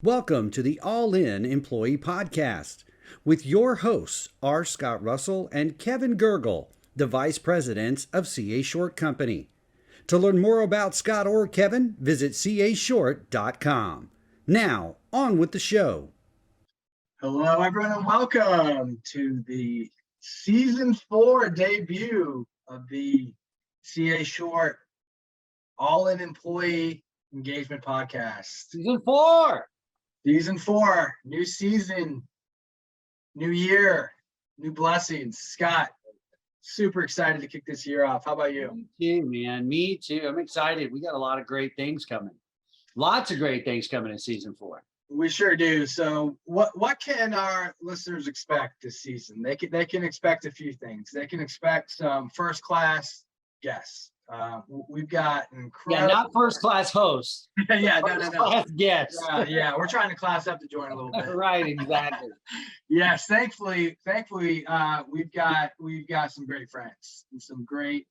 Welcome to the All In Employee Podcast with your hosts, R. Scott Russell and Kevin Gergel, the Vice Presidents of CA Short Company. To learn more about Scott or Kevin, visit cashort.com. Now, on with the show. Hello, everyone, and welcome to the Season 4 debut of the CA Short All In Employee Engagement Podcast. Season 4. Season 4, new season, new year, new blessings. Scott, super excited to kick this year off. How about you? Me too, man. Me too. I'm excited. We got a lot of great things coming. Lots of great things coming in Season 4. We sure do. So what can our listeners expect this season? They can expect a few things. They can expect some first class guests. We've got incredible. Yeah, not first class hosts. Yeah, First no. class guests. Yeah, we're trying to class up to join a little bit. Right, exactly. Yes, thankfully, we've got some great friends and some great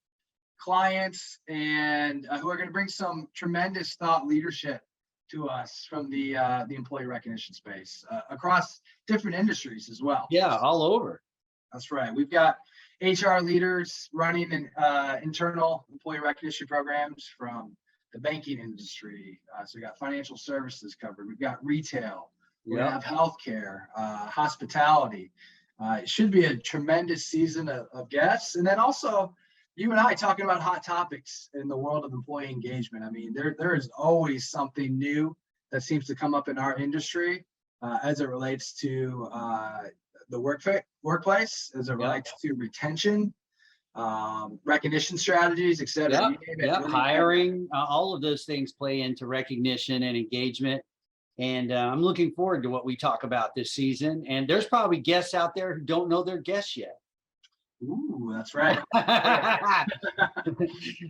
clients, and who are going to bring some tremendous thought leadership to us from the employee recognition space across different industries as well. Yeah, all over. That's right. We've got HR leaders running internal employee recognition programs from the banking industry. So we got financial services covered. We've got retail. We have healthcare, hospitality. It should be a tremendous season of guests. And then also you and I talking about hot topics in the world of employee engagement. I mean, there is always something new that seems to come up in our industry as it relates to the workplace, as it relates to retention, recognition strategies, et cetera. Hiring, all of those things play into recognition and engagement. And I'm looking forward to what we talk about this season. And there's probably guests out there who don't know they're guests yet. Ooh, that's right. They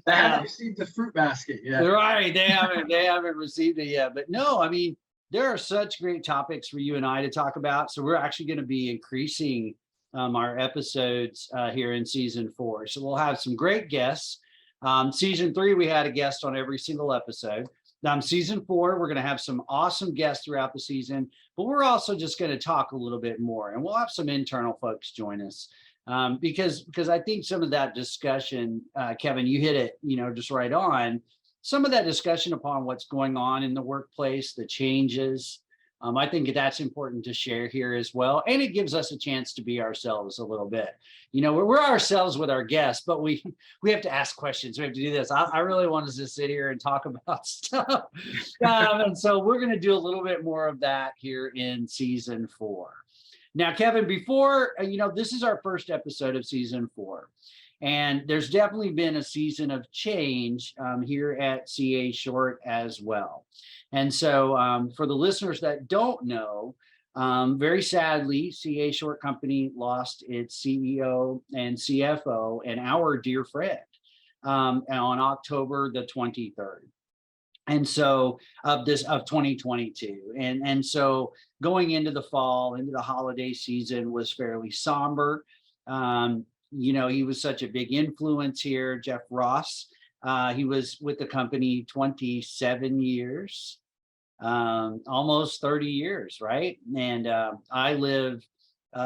haven't received the fruit basket yet. Right, they haven't received it yet. But no, I mean, there are such great topics for you and I to talk about. So we're actually going to be increasing our episodes here in Season 4. So we'll have some great guests. Season 3, we had a guest on every single episode. Season 4, we're going to have some awesome guests throughout the season, but we're also just going to talk a little bit more, and we'll have some internal folks join us. Because I think some of that discussion, Kevin, you hit it, just right on. Some of that discussion upon what's going on in the workplace, the changes, I think that's important to share here as well. And it gives us a chance to be ourselves a little bit. We're ourselves with our guests, but we have to ask questions. We have to do this. I really want us to sit here and talk about stuff. And so we're going to do a little bit more of that here in Season 4. Now, Kevin, before, this is our first episode of Season 4, and there's definitely been a season of change here at CA Short as well. And so for the listeners that don't know, very sadly, CA Short Company lost its CEO and CFO and our dear friend on October the 23rd. And so of 2022. And so going into the fall, into the holiday season was fairly somber. He was such a big influence here, Jeff Ross. He was with the company 27 years, almost 30 years, right? And I live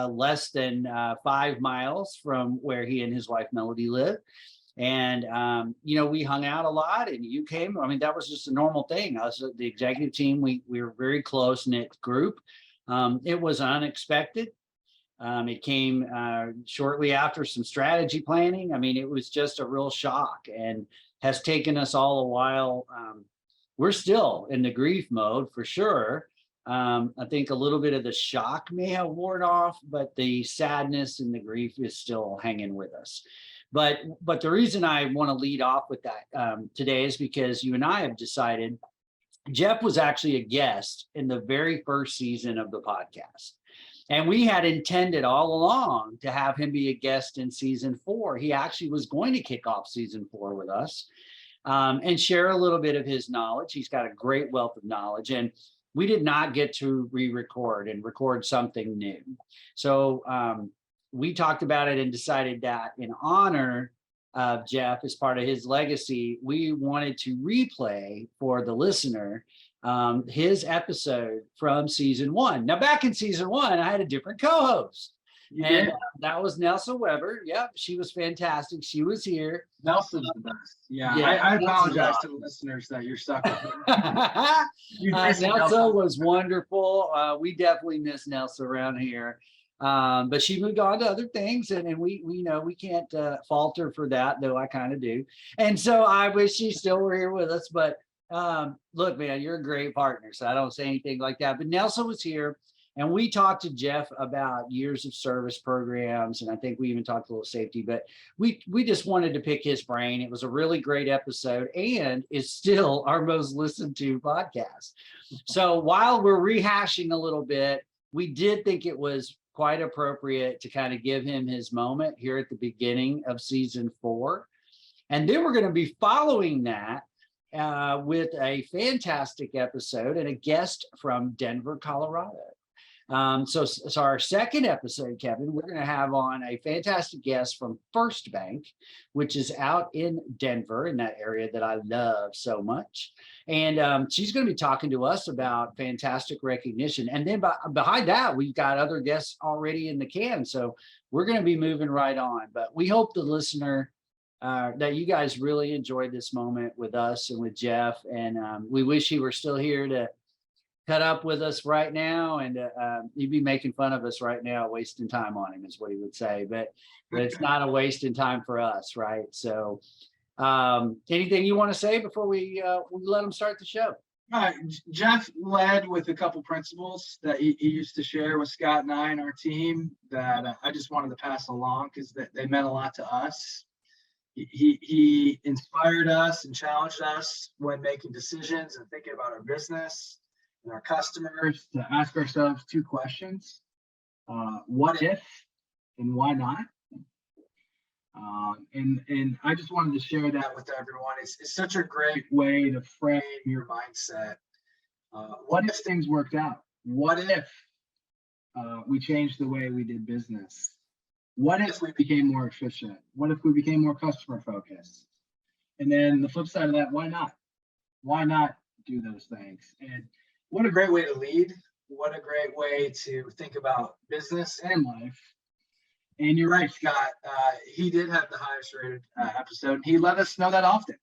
less than 5 miles from where he and his wife Melody live. And, we hung out a lot, and you came. I mean, that was just a normal thing. Us, the executive team, we were a very close-knit group. It was unexpected. It came shortly after some strategy planning. I mean, it was just a real shock, and has taken us all a while. We're still in the grief mode for sure. I think a little bit of the shock may have worn off, but the sadness and the grief is still hanging with us. But the reason I want to lead off with that today is because you and I have decided Jeff was actually a guest in the very first season of the podcast. And we had intended all along to have him be a guest in Season 4. He actually was going to kick off Season 4 with us and share a little bit of his knowledge. He's got a great wealth of knowledge. And we did not get to re-record and record something new. So we talked about it and decided that in honor of Jeff, as part of his legacy, we wanted to replay for the listener his episode from season 1. Now, back in season 1, I had a different co-host. And that was Nelson Weber. Yep, she was fantastic. She was here. Nelson's the best. Yeah, I apologize to the listeners that you're stuck with me. Nelson was wonderful. We definitely miss Nelson around here. But she moved on to other things, and we know we can't fault her for that, though I kind of do. And so I wish she still were here with us. But look, man, you're a great partner, so I don't say anything like that. But Nelson was here. And we talked to Jeff about years of service programs, and I think we even talked a little safety, but we just wanted to pick his brain. It was a really great episode, and it's still our most listened to podcast. So while we're rehashing a little bit, we did think it was quite appropriate to kind of give him his moment here at the beginning of season 4. And then we're going to be following that with a fantastic episode and a guest from Denver, Colorado. So our second episode, Kevin, we're going to have on a fantastic guest from First Bank, which is out in Denver, in that area that I love so much. And she's going to be talking to us about fantastic recognition. And then behind that, we've got other guests already in the can. So we're going to be moving right on. But we hope the listener that you guys really enjoyed this moment with us and with Jeff. And we wish he were still here to cut up with us right now, and he'd be making fun of us right now, wasting time on him is what he would say, but it's not a waste in time for us, right? So anything you want to say before we let him start the show? Jeff led with a couple principles that he used to share with Scott and I and our team that I just wanted to pass along because they meant a lot to us. He inspired us and challenged us when making decisions and thinking about our business and our customers to ask ourselves 2 questions. What if and why not? And I just wanted to share that with everyone. It's such a great way to frame your mindset. What if things worked out? What if we changed the way we did business? What if we became more efficient? What if we became more customer focused? And then the flip side of that, why not? Why not do those things? And what a great way to lead. What a great way to think about business and life. And you're right, Scott. He did have the highest rated episode. He let us know that often.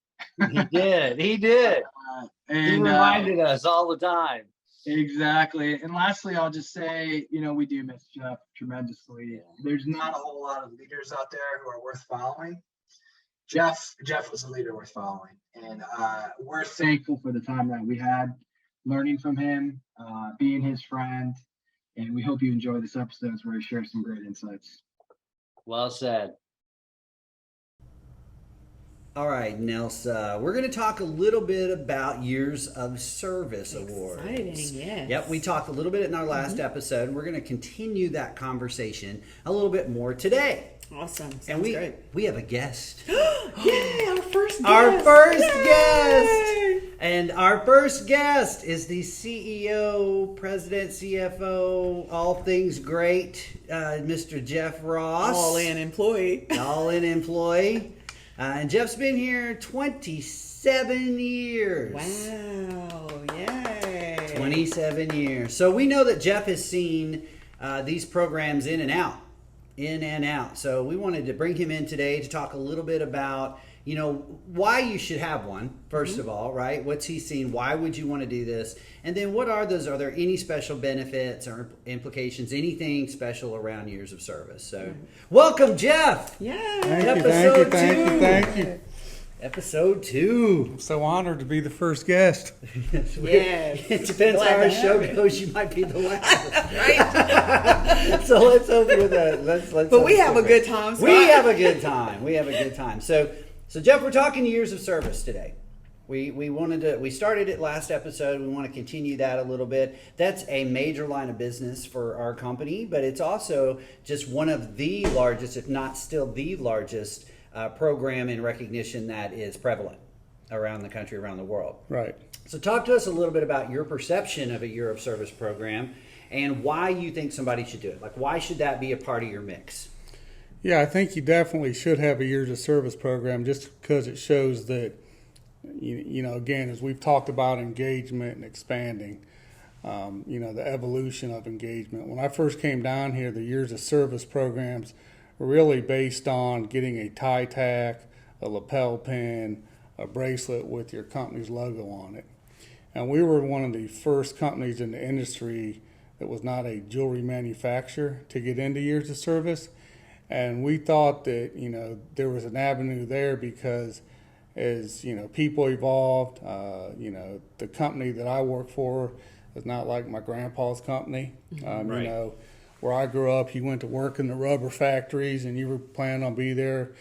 He did. And he reminded us all the time. Exactly. And lastly, I'll just say, we do miss Jeff tremendously. There's not a whole lot of leaders out there who are worth following. Jeff was a leader worth following. And we're thankful for the time that we had learning from him, being his friend. And we hope you enjoy this episode where he shares some great insights. Well said. All right, Nelsa, we're going to talk a little bit about Years of Service Awards. Exciting, yes. Yep, we talked a little bit in our last episode, and we're going to continue that conversation a little bit more today. Awesome. Sounds And great. we have a guest. Yay, our first guest. Our first Yay! guest. And our first guest is the CEO, President, CFO, all things great, Mr. Jeff Ross. All-in employee. All-in employee. And Jeff's been here 27 years. Wow. Yay. 27 years. So we know that Jeff has seen these programs in and out. So we wanted to bring him in today to talk a little bit about, why you should have one, first of all, right? What's he seen? Why would you want to do this? And then what are those? Are there any special benefits or implications, anything special around years of service? So welcome, Jeff. Yay. Thank you. Episode 2. I'm so honored to be the first guest. Yes. It depends how our show goes. You might be the last. Right. So let's open with that. Let's. But we have a good time, Scott. We have a good time. So Jeff, we're talking years of service today. We started it last episode. We want to continue that a little bit. That's a major line of business for our company, but it's also just one of the largest, if not still the largest, program in recognition that is prevalent around the country, around the world. Right. So talk to us a little bit about your perception of a year of service program and why you think somebody should do it. Like, why should that be a part of your mix? Yeah, I think you definitely should have a years of service program just because it shows that again, as we've talked about engagement and expanding, the evolution of engagement. When I first came down here, the years of service programs were really based on getting a tie tack, a lapel pin, a bracelet with your company's logo on it. And we were one of the first companies in the industry that was not a jewelry manufacturer to get into years of service. And we thought that, there was an avenue there because as, people evolved, the company that I work for is not like my grandpa's company. Right. Where I grew up, you went to work in the rubber factories and you were planning on being there,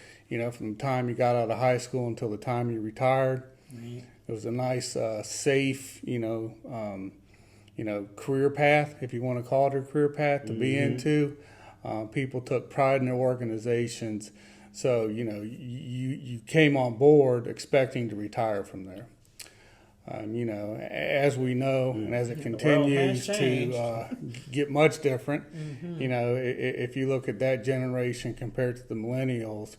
from the time you got out of high school until the time you retired. Right. It was a nice, safe, career path, if you want to call it a career path, to be into. People took pride in their organizations. So, you came on board expecting to retire from there. As we know, and as it continues to get much different, if you look at that generation compared to the millennials,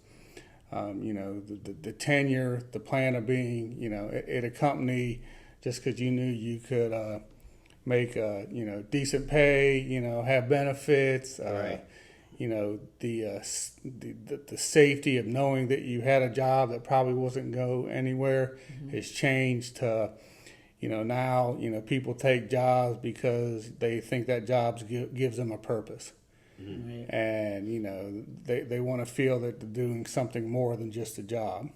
the tenure, the plan of being, at a company, just because you knew you could make, decent pay, have benefits, Right. The safety of knowing that you had a job that probably wasn't go anywhere has changed to, now, people take jobs because they think that job gives them a purpose. Right. And, they want to feel that they're doing something more than just a job.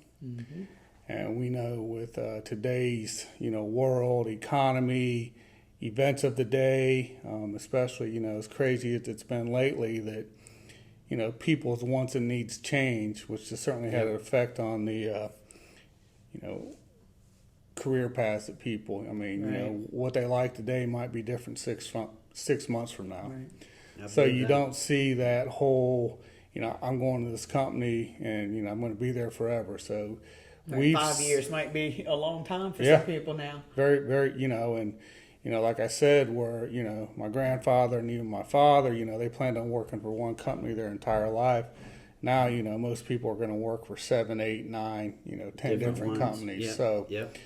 And we know with today's, world, economy, events of the day, especially, as crazy as it's been lately, that, people's wants and needs change, which has certainly had an effect on the, career paths of people. I mean, Right. What they like today might be different 6 months from now. Right. So you don't see that whole, I'm going to this company and, I'm going to be there forever. So Right. 5 years might be a long time for Yeah. some people now. very, very, like I said, where, my grandfather and even my father, they planned on working for one company their entire life. Now, most people are going to work for 7, 8, 9, 10 different ones. companies. Yep. So, Yep.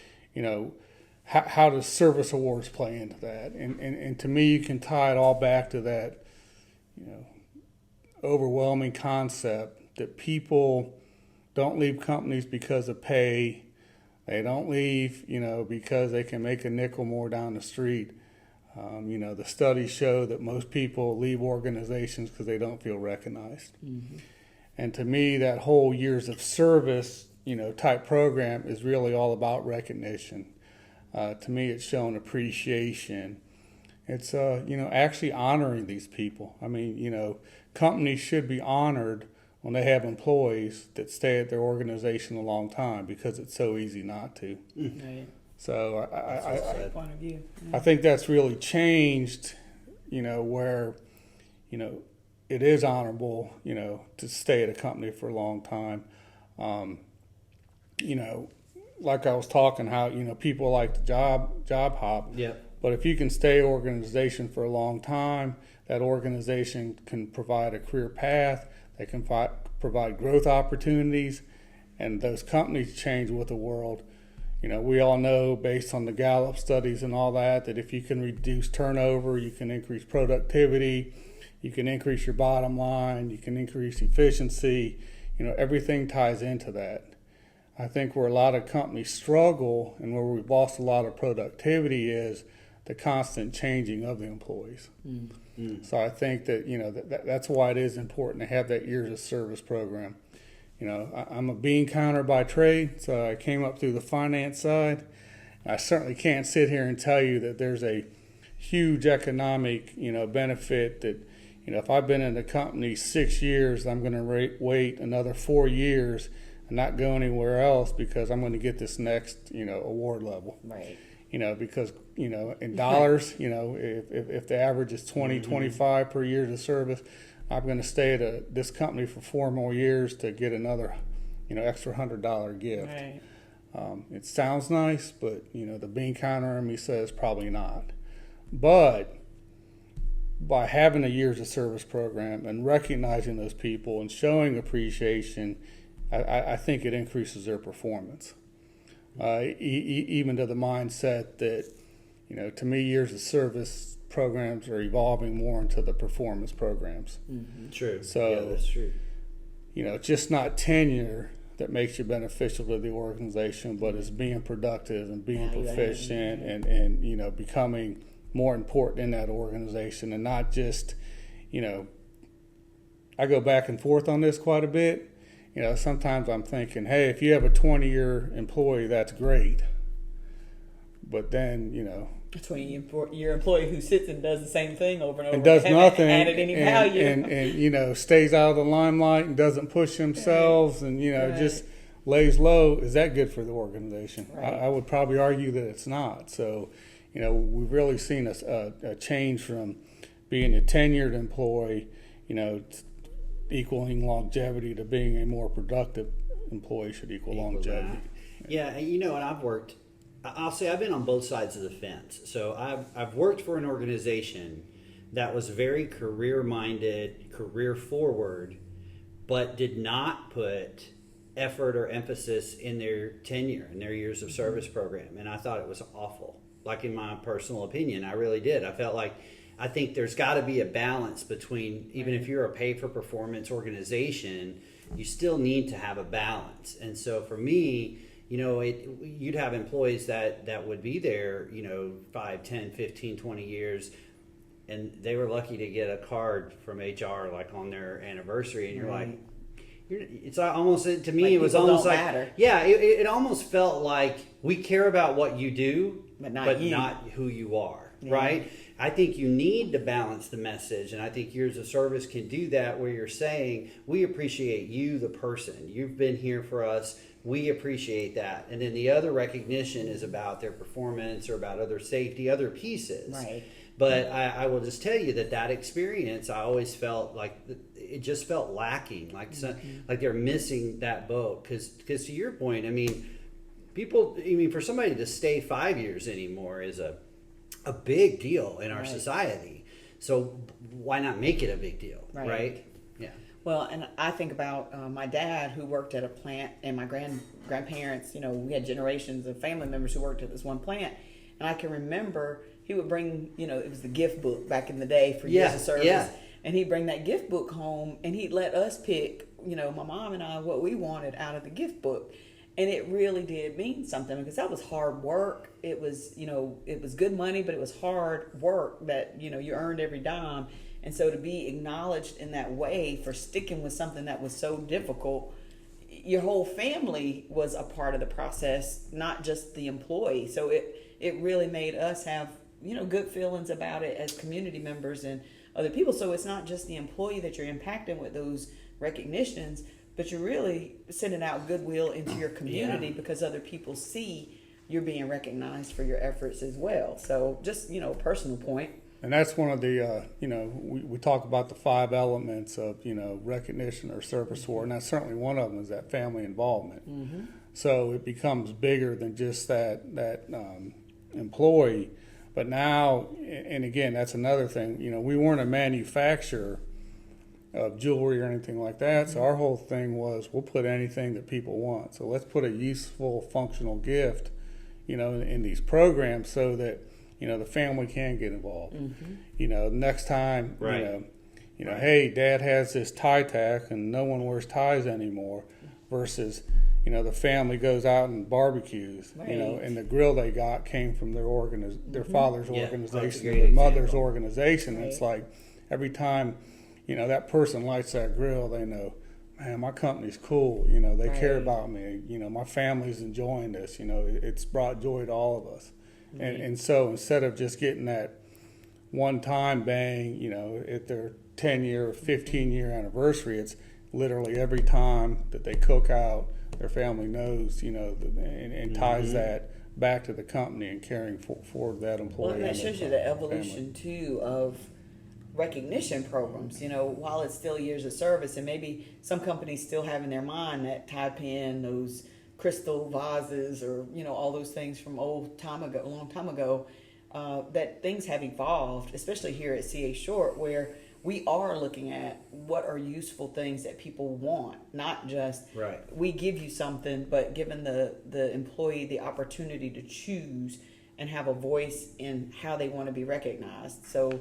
How does service awards play into that? And to me, you can tie it all back to that, overwhelming concept that people don't leave companies because of pay. They don't leave, because they can make a nickel more down the street. The studies show that most people leave organizations because they don't feel recognized. And to me, that whole years of service, type program is really all about recognition. To me, it's showing appreciation. It's, actually honoring these people. I mean, companies should be honored when they have employees that stay at their organization a long time because it's so easy not to. Right. So Point of view. I think that's really changed, where, it is honorable, to stay at a company for a long time. Like I was talking, how, people like to job hop. Yep. But if you can stay at an organization for a long time, that organization can provide a career path. They can provide growth opportunities, and those companies change with the world. We all know, based on the Gallup studies and all that if you can reduce turnover, you can increase productivity, you can increase your bottom line, you can increase efficiency. Everything ties into that. I think where a lot of companies struggle and where we've lost a lot of productivity is the constant changing of the employees. So I think that, that's why it is important to have that years of service program. I'm a bean counter by trade, so I came up through the finance side. I certainly can't sit here and tell you that there's a huge economic, benefit that, if I've been in the company 6 years, I'm going to wait another 4 years and not go anywhere else because I'm going to get this next, award level. Right. Because, in dollars, if the average is 25 per year of service, I'm going to stay at this company for 4 more years to get another, extra $100 gift. Right. It sounds nice, but, the bean counter in me says probably not. But by having a years of service program and recognizing those people and showing appreciation, I think it increases their performance. even to the mindset that, to me, years of service programs are evolving more into the performance programs. True. So, yeah, that's true. It's just not tenure that makes you beneficial to the organization, but it's being productive and being proficient and becoming more important in that organization, and not just, I go back and forth on this quite a bit. Sometimes I'm thinking, hey, if you have a 20-year employee, that's great. But then, A 20-year employee who sits and does the same thing over and over and does nothing, added any value. And stays out of the limelight and doesn't push themselves, and just lays low. Is that good for the organization? Right. I would probably argue that it's not. So, we've really seen a change from being a tenured employee, equaling longevity, to being a more productive employee should equal longevity. Yeah, and I'll say I've been on both sides of the fence. So I've worked for an organization that was very career-minded, career-forward, but did not put effort or emphasis in their tenure and their years of service program. And I thought it was awful. Like, in my personal opinion, I really did. I felt like, I think there's got to be a balance between, even if you're a pay-for-performance organization, you still need to have a balance. And so for me, you'd have employees that would be there, 5, 10, 15, 20 years, and they were lucky to get a card from HR like on their anniversary, and you're like, it's almost, to me, Like, it was people almost don't like, matter. yeah, it almost felt like we care about what you do, But not you. not who you are, Yeah. right? I think you need to balance the message, and I think years of service can do that, where you're saying, we appreciate you, the person. You've been here for us. We appreciate that. And then the other recognition is about their performance or about other safety, other pieces. Right. But I will just tell you that experience, I always felt like it just felt lacking, like they're missing that boat. Because to your point, for somebody to stay 5 years anymore is a big deal in our society. So why not make it a big deal, right? Yeah. Well, and I think about my dad, who worked at a plant, and my grandparents. We had generations of family members who worked at this one plant, and I can remember he would bring, it was the gift book back in the day for years of service, and he'd bring that gift book home, and he'd let us pick, my mom and I, what we wanted out of the gift book. And it really did mean something, because that was hard work. It was, it was good money, but it was hard work that, you earned every dime. And so to be acknowledged in that way for sticking with something that was so difficult, your whole family was a part of the process, not just the employee. So it really made us have, good feelings about it as community members and other people. So it's not just the employee that you're impacting with those recognitions, but you're really sending out goodwill into your community because other people see you're being recognized for your efforts as well. So just, personal point. And that's one of the, we talk about the 5 elements of, recognition or service for, and that's certainly one of them, is that family involvement. Mm-hmm. So it becomes bigger than just that employee. But now, and again, that's another thing, we weren't a manufacturer of jewelry or anything like that. So our whole thing was, we'll put anything that people want. So let's put a useful, functional gift, in these programs so that, the family can get involved. Mm-hmm. Next time, hey, Dad has this tie tack and no one wears ties anymore, versus, the family goes out and barbecues, and the grill they got came from their father's organization, or their mother's organization. Right. It's like every time, that person lights that grill, they know, man, my company's cool. They care about me. My family's enjoying this. It's brought joy to all of us. Mm-hmm. And so instead of just getting that one-time bang, at their 10-year or 15-year anniversary, it's literally every time that they cook out, their family knows, and ties that back to the company and caring for that employee. Well, and that shows you the evolution, too, of recognition programs. While it's still years of service, and maybe some companies still have in their mind that tie pin, those crystal vases, or all those things from a long time ago, that things have evolved, especially here at CA Short, where we are looking at what are useful things that people want, not just Right. we give you something, but giving the employee the opportunity to choose and have a voice in how they want to be recognized. So,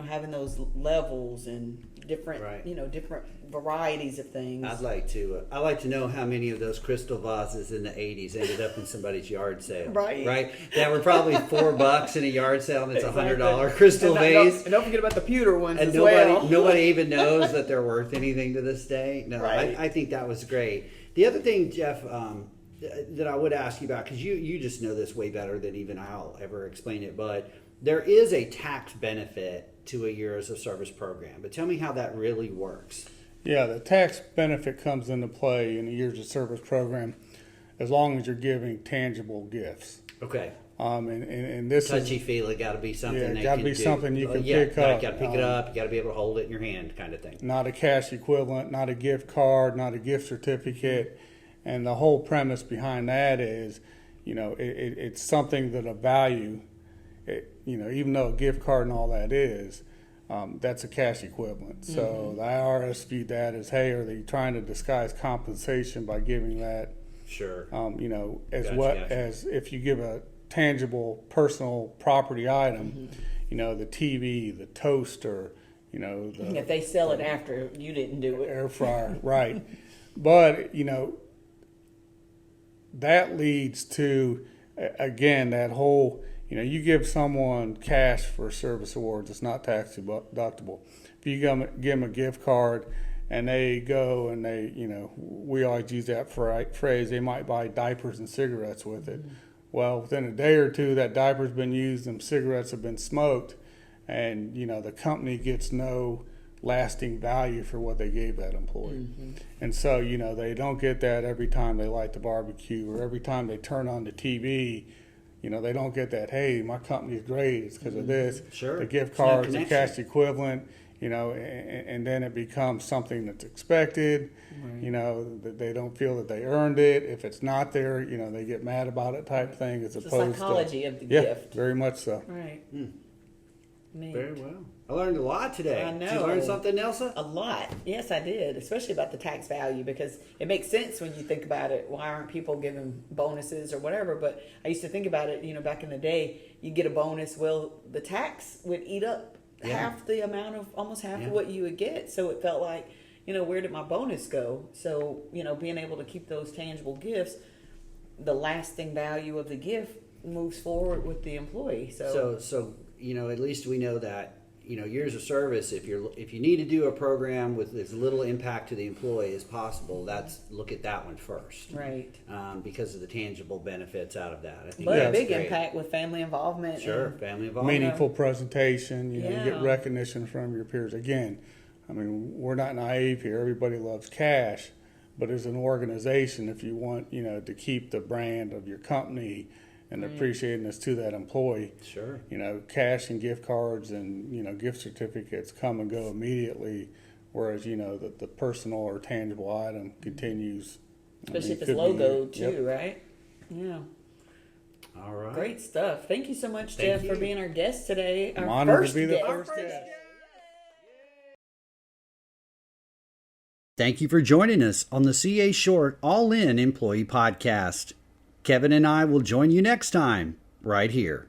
having those levels and different, Right. Different varieties of things. I'd like to know how many of those crystal vases in the 80s ended up in somebody's yard sale. Right. That were probably $4 in a yard sale, and it's a $100 Exactly. crystal vase. And don't forget about the pewter ones And as well. nobody even knows that they're worth anything to this day. No, Right. I think that was great. The other thing, Jeff, that I would ask you about, because you just know this way better than even I'll ever explain it, but there is a tax benefit to a years of service program. But tell me how that really works. Yeah, the tax benefit comes into play in the years of service program as long as you're giving tangible gifts. Okay. And this Touchy is feely, got to be something. Yeah, they gotta can be do. something you can Yeah, pick up. Got to pick it up. You got to be able to hold it in your hand, kind of thing. not a cash equivalent, not a gift card, not a gift certificate. And the whole premise behind that is, it's something that a value, even though a gift card and all that is, that's a cash equivalent. So the IRS viewed that as, hey, are they trying to disguise compensation by giving that? Sure. As Gotcha. as if you give a tangible personal property item, the TV, the toaster, the If they sell it after you didn't do it. air fryer, right? But that leads to again that whole you give someone cash for service awards, it's not tax deductible. If you give them a gift card and they go and we always use that phrase, they might buy diapers and cigarettes with it. Well, within a day or two, that diaper's been used and cigarettes have been smoked, and the company gets no lasting value for what they gave that employee. And so they don't get that every time they light the barbecue or every time they turn on the TV. They don't get that, hey, my company's great, it's because of this. Sure. The gift It's no cards, the connection. cash equivalent, and then it becomes something that's expected. That they don't feel that they earned it. If it's not there, they get mad about it type thing, as It's the opposed psychology to of the yeah, gift. very much so. Right. Neat. Very well. I learned a lot today. I Did you learn know. something, Elsa? A lot. Yes, I did, especially about the tax value, because it makes sense when you think about it. Why aren't people given bonuses or whatever? But I used to think about it, back in the day, you get a bonus. Well, the tax would eat up half the amount of, almost half of what you would get. So it felt like, where did my bonus go? So, being able to keep those tangible gifts, the lasting value of the gift moves forward with the employee. So at least we know that years of service. If you need to do a program with as little impact to the employee as possible, look at that one first, right. because of the tangible benefits out of that. I think But that's a big great. impact with family involvement. Sure, and- family involvement. Meaningful presentation, you Yeah. get recognition from your peers. Again, we're not naive here. Everybody loves cash, but as an organization, if you want, to keep the brand of your company and appreciating to that employee, Sure. cash and gift cards and, gift certificates come and go immediately, whereas, the personal or tangible item continues. Especially if could it's be logoed year- too, right? Yeah. All right. Great stuff. Thank you so much, Thank Jeff, for you. being our guest today. I'm Our honored first to be the guest. first guest. Thank you for joining us on the CA Short All In Employee Podcast. Kevin and I will join you next time, right here.